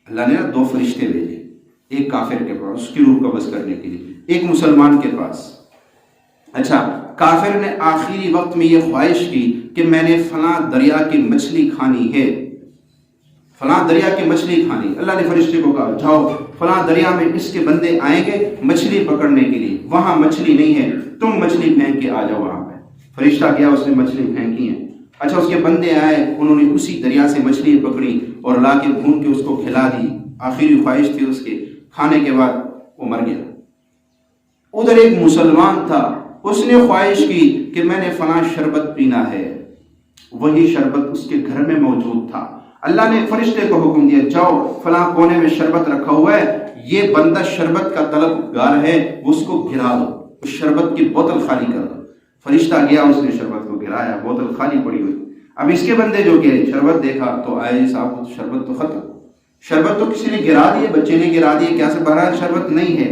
اللہ نے 2 فرشتے بھیجے، ایک کافر کے پاس اس کی روح قبض کرنے کے لیے، ایک مسلمان کے پاس۔ اچھا، کافر نے آخری وقت میں یہ خواہش کی کہ میں نے فلاں دریا کی مچھلی کھانی ہے، فلاں دریا کی مچھلی کھانی۔ اللہ نے فرشتے کو کہا جاؤ فلاں دریا میں اس کے بندے آئیں گے مچھلی پکڑنے کے لیے، وہاں مچھلی نہیں ہے، تم مچھلی پھینک کے آ جاؤ وہاں پہ۔ فرشتہ گیا، اس نے مچھلی پھینکی ہیں۔ اچھا، اس کے بندے آئے، انہوں نے اسی دریا سے مچھلی پکڑی اور لا کے بھون کے اس کو کھلا دی۔ آخری خواہش تھی اس کے، کھانے کے بعد وہ مر گیا۔ ادھر ایک مسلمان تھا، اس نے خواہش کی کہ میں نے فلاں شربت پینا ہے، وہی شربت اس کے گھر میں موجود تھا۔ اللہ نے فرشتے کو حکم دیا جاؤ فلاں کونے میں شربت رکھا ہوا ہے، یہ بندہ شربت کا طلبگار ہے، اس کو گرا دو، اس شربت کی بوتل خالی کر دو۔ فرشتہ گیا، اس نے شربت کو گرایا، بوتل خالی پڑی ہوئی۔ اب اس کے بندے جو گئے شربت دیکھا تو آئے صاحب شربت تو ختم، شربت تو کسی نے گرا دی، بچے نے گرا دی، کیا سے بہرحال شربت نہیں ہے۔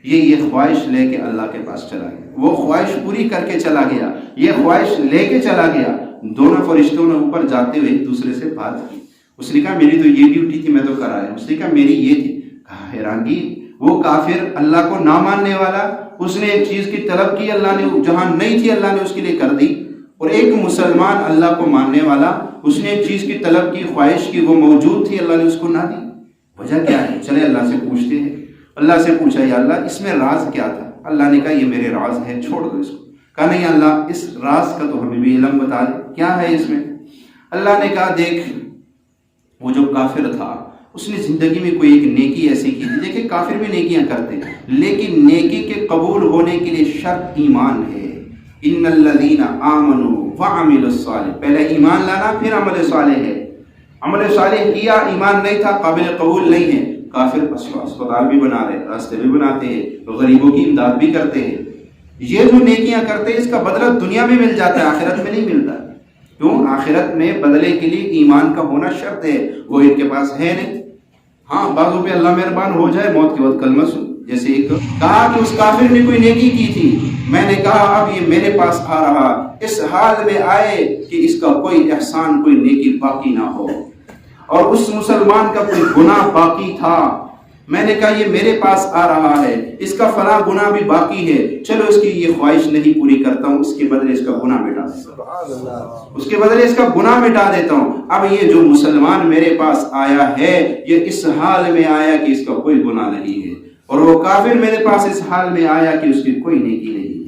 یہ خواہش لے کے اللہ کے پاس چلا گیا، وہ خواہش پوری کر کے چلا گیا، یہ خواہش لے کے چلا گیا۔ دونوں فرشتوں نے اوپر جاتے ہوئے ایک دوسرے سے بات کی۔ اس نے کہا میری تو یہ ڈیوٹی تھی، میں تو کر آیا۔ اس نے کہا میری یہ تھی۔ کہا حیرانگی، وہ کافر اللہ کو نہ ماننے والا، اس نے ایک چیز کی طلب کی، اللہ نے جہاں نہیں تھی اللہ نے اس کے لیے کر دی، اور ایک مسلمان اللہ کو ماننے والا، اس نے ایک چیز کی طلب کی، خواہش کی، وہ موجود تھی، اللہ نے اس کو نہ دی۔ وجہ کیا ہے؟ چلے اللہ سے پوچھتے ہیں۔ اللہ سے پوچھا یا اللہ اس میں راز کیا تھا؟ اللہ نے کہا یہ میرے راز ہے، چھوڑ دو اس کو۔ کہا نہیں اللہ اس راز کا تو ہمیں بھی علم بتا دے، کیا ہے اس میں؟ اللہ نے کہا دیکھ، وہ جو کافر تھا اس نے زندگی میں کوئی ایک نیکی ایسی کی تھی۔ دیکھیں کافر بھی نیکیاں کرتے ہیں، لیکن نیکی کے قبول ہونے کے لیے شرط ایمان ہے۔ ان الذین آمنوا وعملوا الصالحات، پہلے ایمان لانا پھر عمل صالح ہے۔ عمل صالح کیا، ایمان نہیں تھا، قابل قبول نہیں ہے۔ کافر اسپتال بھی بنا رہے، راستے بھی بناتے ہیں، غریبوں کی امداد بھی کرتے ہیں۔ یہ جو نیکیاں کرتے ہیں اس کا بدلہ دنیا میں مل جاتا ہے، آخرت میں نہیں ملتا۔ کیوں؟ آخرت میں بدلے کے لیے ایمان کا ہونا شرط ہے، وہ ان کے پاس ہے نہیں۔ ہاں بعضوں پہ اللہ مہربان ہو جائے، موت کے وقت کلمہ سن، جیسے ایک کہا کہ اس کافر نے کوئی نیکی کی تھی، میں نے کہا اب یہ میرے پاس آ رہا اس حال میں آئے کہ اس کا کوئی احسان کوئی نیکی باقی نہ ہو، اور اس مسلمان کا کوئی گناہ باقی تھا، میں نے کہا یہ میرے پاس آ رہا ہے، اس کا فلاں گناہ بھی باقی ہے، چلو اس کی یہ خواہش نہیں پوری کرتا ہوں، اس کے بدلے اس کا گناہ مٹا دیتا ہوں، اس کے بدلے اس کا گناہ مٹا دیتا ہوں۔ اب یہ جو مسلمان میرے پاس آیا ہے یہ اس حال میں آیا کہ اس کا کوئی گناہ نہیں ہے، اور وہ کافر میرے پاس اس حال میں آیا کہ اس کی کوئی نیکی نہیں ہے۔